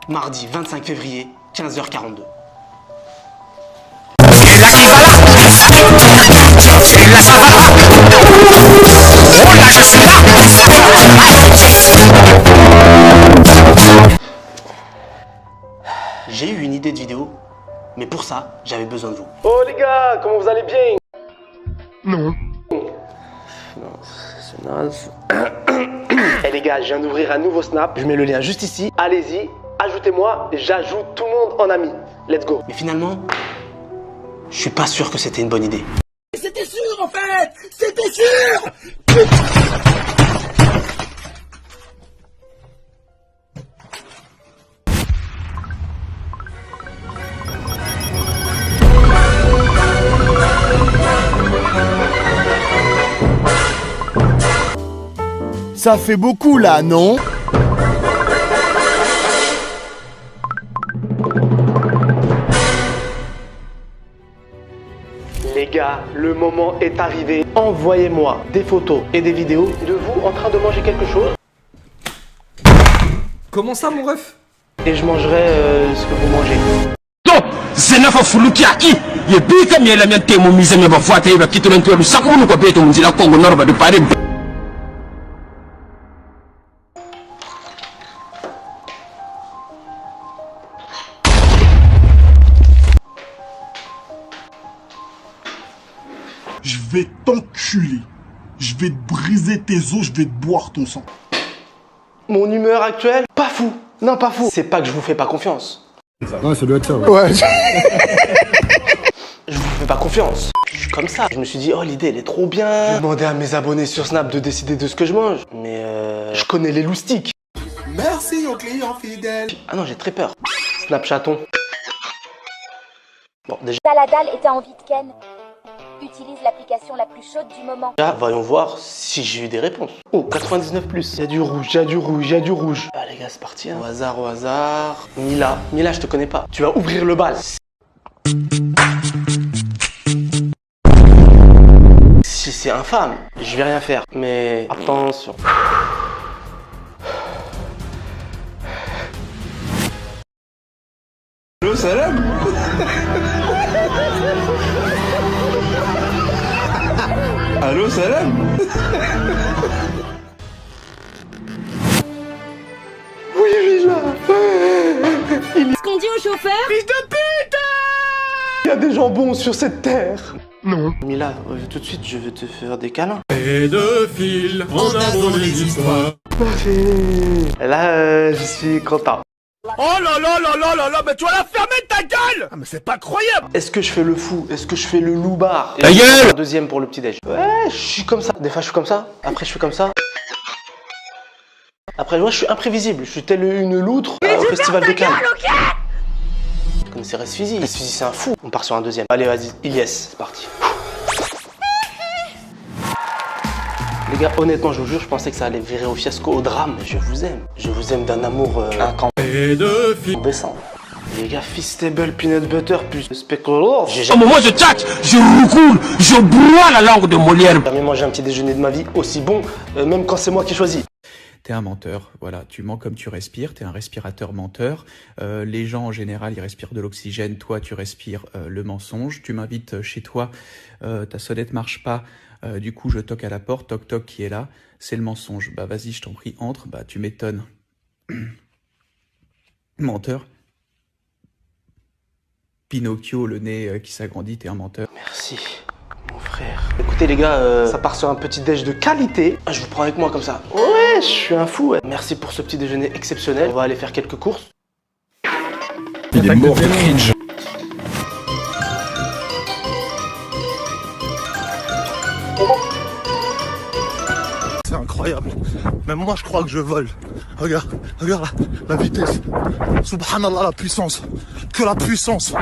Mardi 25 février, 15h42. J'ai eu une idée de vidéo, mais pour ça, j'avais besoin de vous. Oh les gars, comment vous allez bien? Non. Non, c'est naze. Eh les gars, je viens d'ouvrir un nouveau Snap. Je mets le lien juste ici. Allez-y, ajoutez-moi. J'ajoute tout le monde en ami. Let's go. Mais finalement, je suis pas sûr que c'était une bonne idée. C'était sûr en fait. C'était sûr. Ça fait beaucoup là, non? Les gars, le moment est arrivé. Envoyez-moi des photos et des vidéos de vous en train de manger quelque chose. Comment ça, mon ref? Et je mangerai ce que vous mangez. Zenafa fuluki aki ye bika miela miante mo mizemia bafuata iba kitu lantu lu sakunu kwa beto mzila Kongo norba de pare. Je vais t'enculer. Je vais te briser tes os, je vais te boire ton sang. Mon humeur actuelle, pas fou. Non, pas fou. C'est pas que je vous fais pas confiance. Ouais, ça doit être ça. Ouais. Je vous fais pas confiance. Je suis comme ça. Je me suis dit, oh, l'idée, elle est trop bien. Je vais demander à mes abonnés sur Snap de décider de ce que je mange. Mais je connais les loustiques. Merci aux clients fidèles. Ah non, j'ai très peur. Snapchaton. Bon, déjà, Saladal est à envie de Ken. Utilise l'application la plus chaude du moment. voyons voir si j'ai eu des réponses. Oh, 99+. Il y a du rouge, il y a du rouge, il y a du rouge. Ah les gars, c'est parti. Hein. Au hasard, au hasard. Mila. Mila, je te connais pas. Tu vas ouvrir le bal. Si c'est infâme, je vais rien faire. Mais attention. Allô, salam. Allô, salam. Oui, là. Ce qu'on dit au chauffeur? Fils de pute! Il y a des jambons sur cette terre. Non. Mila, tout de suite, je vais te faire des câlins. Pédophile, on a dans les histoires. Là, je suis content. Oh là là là là là là, mais tu vas la fermer ta gueule. Ah mais c'est pas croyable. Est-ce que je fais le fou? Est-ce que je fais le loupard? Ta gueule! Un deuxième pour le petit-déj. Ouais, je suis comme ça. Des fois, je suis comme ça. Après, je suis comme ça. Après, moi, je suis imprévisible. Je suis tel une loutre au festival de Cannes. Vous connaissez Resfizi? Resfizi, c'est un fou. On part sur un deuxième. Allez, vas-y. Yes, c'est parti. Les gars, honnêtement, je vous jure, je pensais que ça allait virer au fiasco, au drame. Je vous aime. Je vous aime d'un amour incandescent. Les gars, Feastable Peanut Butter plus Speculoos. J'ai Au moment où je tchatche, je roucoule, je broie la langue de Molière. jamais mangé un petit déjeuner de ma vie aussi bon, même quand c'est moi qui choisis. T'es un menteur, voilà, tu mens comme tu respires, t'es un respirateur menteur. Les gens en général, ils respirent de l'oxygène, toi tu respires le mensonge. Tu m'invites chez toi, ta sonnette marche pas, du coup je toque à la porte, toc toc qui est là, c'est le mensonge. Bah vas-y, je t'en prie, entre, bah tu m'étonnes. Menteur. Pinocchio, le nez qui s'agrandit, t'es un menteur. Merci, mon frère. Écoutez les gars, ça part sur un petit déj de qualité. Je vous prends avec moi comme ça. Ouais, je suis un fou. Ouais. Merci pour ce petit déjeuner exceptionnel. On va aller faire quelques courses. Il est mort de cringe. C'est incroyable. Même moi, je crois que je vole. Regarde, regarde la vitesse. Subhanallah, la puissance. Que la puissance.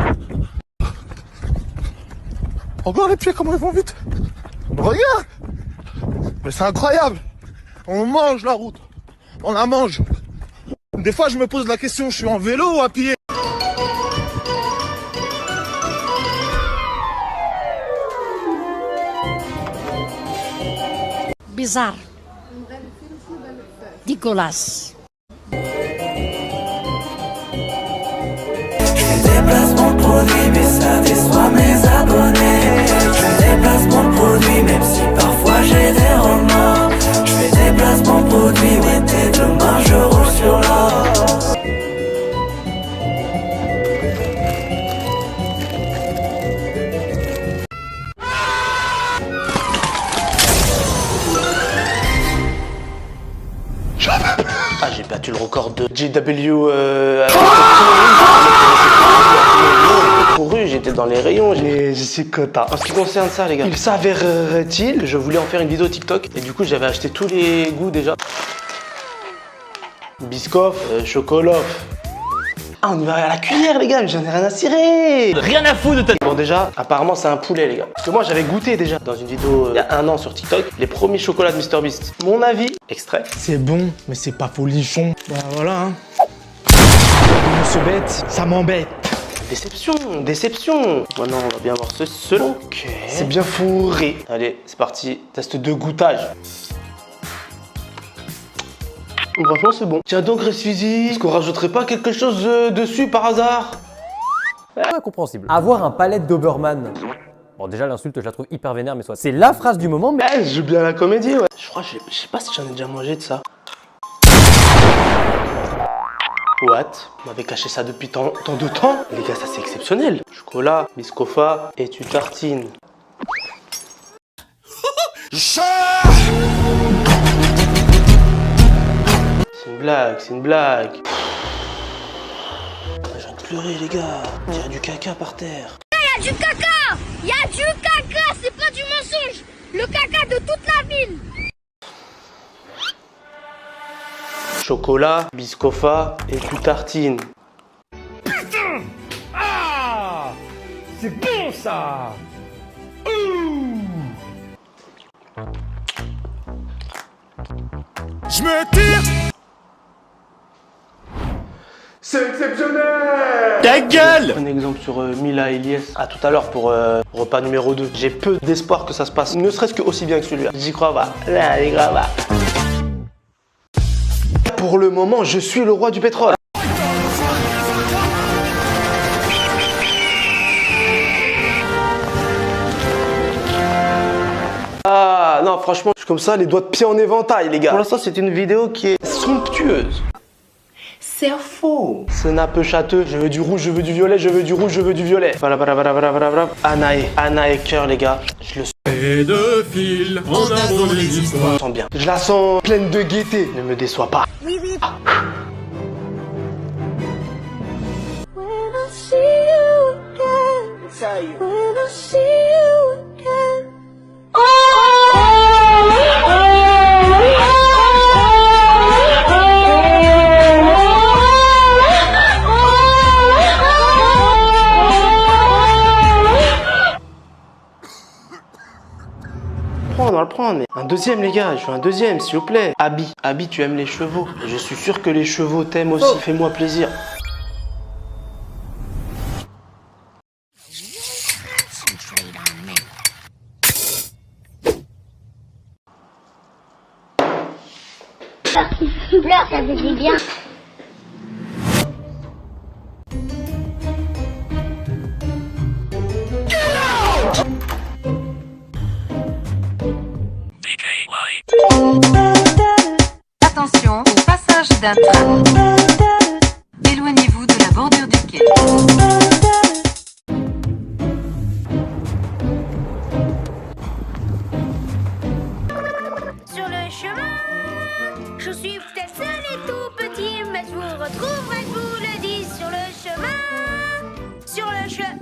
Regarde les pieds, comment ils vont vite. Regarde. Mais c'est incroyable. On mange la route. On la mange. Des fois, je me pose la question, je suis en vélo ou à pied? Bizarre. Dégueulasse. ça déçoit mes abonnés. Je fais des placements de produits, même si parfois j'ai des remords. Je fais des placements de produits, ouais, dès demain je roule sur l'or. Ah, j'ai battu le record de JW couru, j'étais dans les rayons, j'ai su quota. En ce qui concerne ça, les gars, il s'avérerait-il, je voulais en faire une vidéo TikTok et du coup j'avais acheté tous les goûts déjà. Biscoff, chocolat. Ah, on y va à la cuillère, les gars, mais j'en ai rien à cirer. Rien à foutre de ta... Bon, déjà, apparemment, c'est un poulet, les gars. Parce que moi, j'avais goûté déjà dans une vidéo il y a 1 an sur TikTok les premiers chocolats de MrBeast. Mon avis, extrait. C'est bon, mais c'est pas folichon. Bah voilà, hein. Ce bête, ça m'embête. Déception, déception. Maintenant, on va bien voir ce ok. C'est bien fourré. Allez, c'est parti. Test de goûtage. Franchement, c'est bon. Tiens donc, Resfizi, est-ce qu'on rajouterait pas quelque chose dessus par hasard? Incompréhensible. Avoir un palette Doberman. Bon, déjà, l'insulte, je la trouve hyper vénère, mais soit. C'est la phrase du moment, mais. Je joue bien la comédie, ouais. Je crois, je sais pas si j'en ai déjà mangé de ça. What? On m'avait caché ça depuis tant de temps. Les gars, ça c'est exceptionnel. Chocolat, biscofa et tu tartines. C'est une blague, c'est une blague. Je viens de pleurer, les gars. Il y a du caca par terre. Il y a du caca! Il y a du caca! C'est pas du mensonge! Le caca de toute la ville! Chocolat, biscofa et tu tartines. Putain! Ah! C'est bon ça! Je me tire! C'est exceptionnel! Ta gueule! Un exemple sur Mila et Elias. À tout à l'heure pour repas numéro 2. J'ai peu d'espoir que ça se passe, ne serait-ce que aussi bien que celui-là. J'y crois pas. J'y crois pas. Pour le moment, je suis le roi du pétrole. Ah non, franchement, je suis comme ça, les doigts de pied en éventail, les gars. Pour l'instant, c'est une vidéo qui est somptueuse. C'est faux. C'est un peu châteux. Je veux du rouge, je veux du violet, je veux du rouge, je veux du violet. Anna et cœur, les gars. Je le sens. Pédophile, on a volé l'histoire. Je la sens bien. Je la sens pleine de gaieté. Ne me déçois pas. Oui, oui. Ah. On va le prendre, mais un deuxième, les gars, je veux un deuxième, s'il vous plaît. Abby, tu aimes les chevaux. Je suis sûr que les chevaux t'aiment aussi. Oh. Fais-moi plaisir. Pleure, ça te fait bien. Attention au passage d'un train. Éloignez-vous de la bordure du quai. Sur le chemin, je suis peut-être seul et tout petit, mais je vous retrouverai, je vous le dis, sur le chemin, sur le chemin.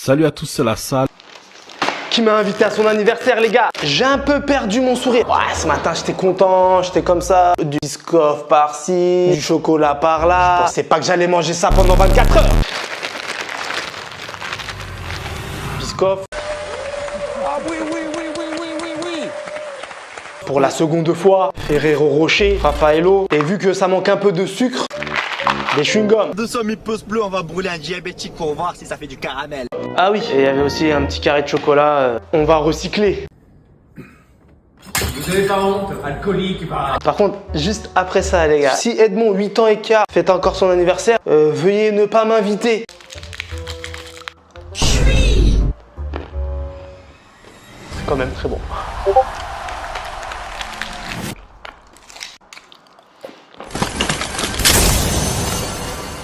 Salut à tous, c'est la salle. Qui m'a invité à son anniversaire, les gars. J'ai un peu perdu mon sourire. Ouais, ce matin, j'étais content, j'étais comme ça. Du biscoff par-ci, du chocolat par-là. Je pensais pas que j'allais manger ça pendant 24 heures. Biscoff. Ah oui. Pour la seconde fois, Ferrero Rocher, Raffaello. Et vu que ça manque un peu de sucre, Des chewing-gums. 200 000 pouces bleus, on va brûler un diabétique pour voir si ça fait du caramel. Ah oui, et il y avait aussi un petit carré de chocolat. On va recycler. Vous avez pas honte, alcoolique, bah... Par contre, juste après ça, les gars, si Edmond, 8 ans et quart, fête encore son anniversaire, veuillez ne pas m'inviter. C'est quand même très bon.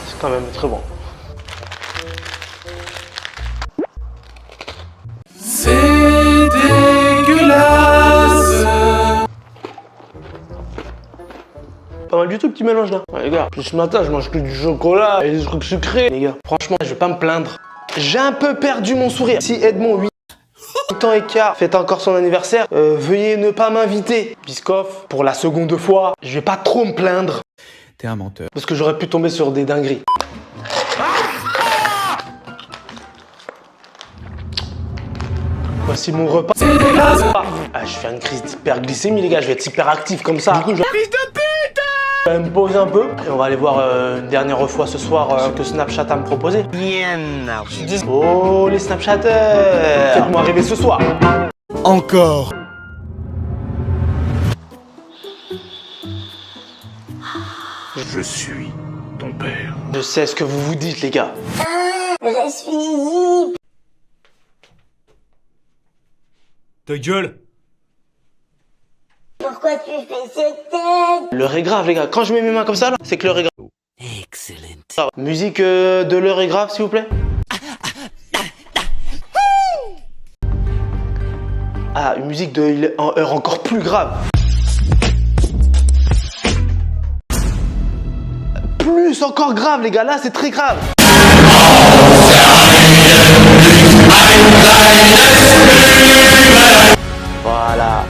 C'est quand même très bon. C'est dégueulasse. Pas mal du tout, petit mélange là. Ouais, les gars, ce matin, je mange que du chocolat et des trucs sucrés. Les gars, franchement, je vais pas me plaindre. J'ai un peu perdu mon sourire. Si Edmond, 8 ans et quart, fête encore son anniversaire, veuillez ne pas m'inviter. Biscoff, pour la seconde fois, je vais pas trop me plaindre. T'es un menteur. Parce que j'aurais pu tomber sur des dingueries. Voici mon repas. Ah, je fais une crise d'hyperglycémie, les gars. Je vais être hyper actif comme ça. Du coup, crise de pute. Je vais me poser un peu. Et on va aller voir une dernière fois ce soir ce que Snapchat a me proposé. Oh, les Snapchatters. Faites-moi rêver ce soir. Encore. Je suis ton père. Je sais ce que vous vous dites, les gars. Je suis... Ta gueule. Pourquoi tu fais cette tête? L'heure est grave, les gars. Quand je mets mes mains comme ça, là, c'est que l'heure est grave. Excellent. Musique de l'heure est grave, s'il vous plaît. Ah, une musique de il est en heure encore plus grave. Plus encore grave, les gars. Là, c'est très grave. Voilà.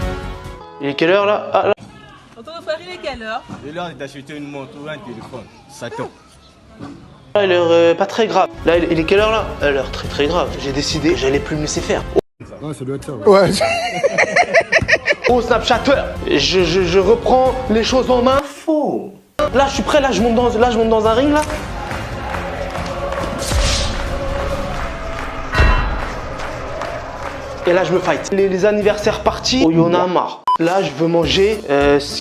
Il est quelle heure là? Ah, là. Ton frère, il est quelle heure? Il est l'heure d'acheter une montre ou un téléphone. Ça tombe. Là, il est pas très grave. Là, il est quelle heure là? L'heure très très grave. J'ai décidé, j'allais plus me laisser faire. Ouais, ça doit être ça. Ouais. Oh Snapchatter, je reprends les choses en main. Faux. Là, je suis prêt. Là, je monte dans un ring là. Et là, je me fight. Les anniversaires partis, oh, il y en a marre. Là, je veux manger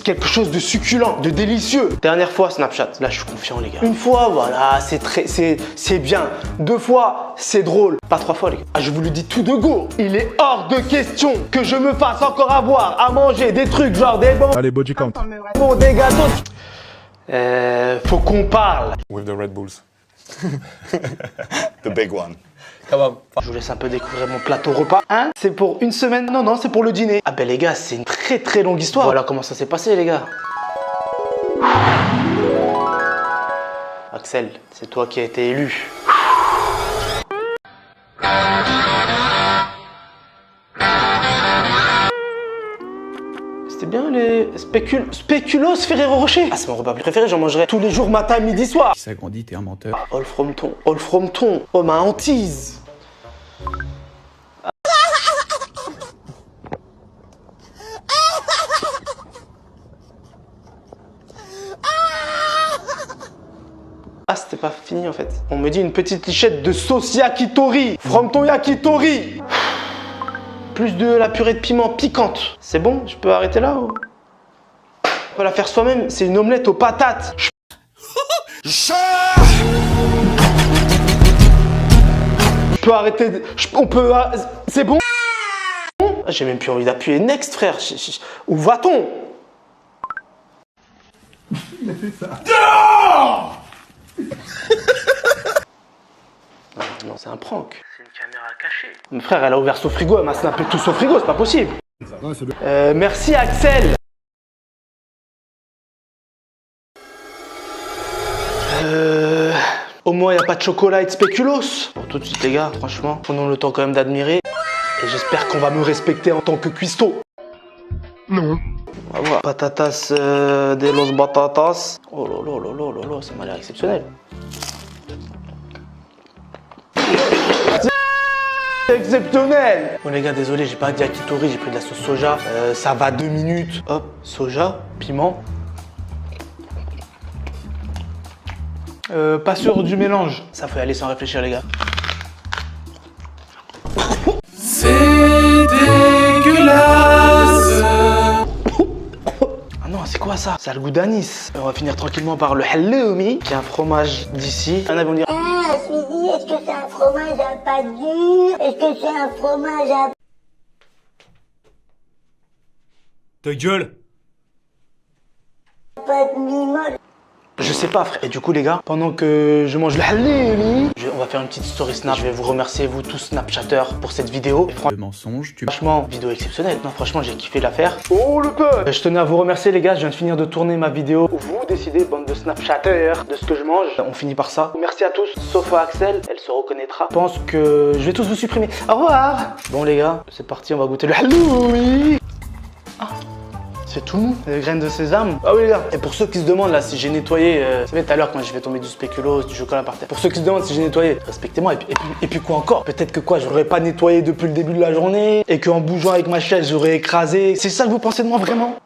quelque chose de succulent, de délicieux. Dernière fois, Snapchat. Là, je suis confiant, les gars. Une fois, voilà, c'est bien. 2 fois, c'est drôle. Pas 3 fois, les gars. Ah, je vous le dis tout de go. Il est hors de question que je me fasse encore avoir à manger des trucs genre des bonbons. Allez, body count. Bon, des gâteaux. Faut qu'on parle. With the Red Bulls. The big one. Je vous laisse un peu découvrir mon plateau repas. Hein? C'est pour une semaine? Non, non, c'est pour le dîner. Ah ben les gars, c'est une très très longue histoire. Voilà comment ça s'est passé, les gars. Axel, c'est toi qui as été élu. C'était bien les spéculoos Ferrero Rocher. Ah, c'est mon repas préféré, j'en mangerai tous les jours, matin, midi, soir. Si ça grandit, t'es un menteur. All from ton. Oh, ma hantise. Ah, c'était pas fini en fait. On me dit une petite lichette de sauce yakitori. From ton yakitori. Plus de la purée de piment piquante. C'est bon? Je peux arrêter là ou... On peut la faire soi-même. C'est une omelette aux patates. Je peux arrêter... On peut... C'est bon? J'ai même plus envie d'appuyer next, frère. Où va-t-on? Il a fait ça. Non, c'est un prank. C'est une caméra cachée. Mon frère, elle a ouvert son frigo, elle m'a snappé tout son frigo, c'est pas possible. Merci Axel. Au moins, il n'y a pas de chocolat et de spéculoos. Bon, tout de suite, les gars, franchement, prenons le temps quand même d'admirer. Et j'espère qu'on va me respecter en tant que cuistot. Non. On va voir. Patatas de los batatas. Oh là là là là là là, ça m'a l'air exceptionnel. C'est exceptionnel. Bon les gars, désolé, j'ai pas de yakitori, j'ai pris de la sauce soja. Ça va 2 minutes. Hop, soja, piment. Pas sûr du mélange. Ça faut y aller sans réfléchir les gars. C'est dégueulasse. Ah non, c'est quoi ça? Ça a le goût d'anis. On va finir tranquillement par le halloumi, qui est un fromage d'ici. Un avis on dirait. Ah, je me suis dit, est-ce que c'est un fromage à pâte dure? Est-ce que c'est un fromage à... Ta gueule. pâte mi-molle? Je sais pas frère. Et du coup les gars, pendant que je mange le halloumi, on va faire une petite story snap. Je vais vous remercier vous tous Snapchatters pour cette vidéo. Le mensonge, Franchement, vidéo exceptionnelle. Non franchement j'ai kiffé l'affaire. Oh le peuple. Je tenais à vous remercier les gars, je viens de finir de tourner ma vidéo. Vous décidez, bande de Snapchatters, de ce que je mange. On finit par ça. Merci à tous, sauf à Axel, elle se reconnaîtra. Je pense que je vais tous vous supprimer. Au revoir. Bon les gars, c'est parti, on va goûter le halloumi. Ah. C'est tout mou, les graines de sésame. Ah oui les gars, et pour ceux qui se demandent là si j'ai nettoyé, vous savez tout à l'heure quand je vais tomber du spéculoos, du chocolat par terre. Pour ceux qui se demandent si j'ai nettoyé, respectez-moi et puis quoi encore? Peut-être que quoi, j'aurais pas nettoyé depuis le début de la journée et qu'en bougeant avec ma chaise j'aurais écrasé. C'est ça que vous pensez de moi vraiment?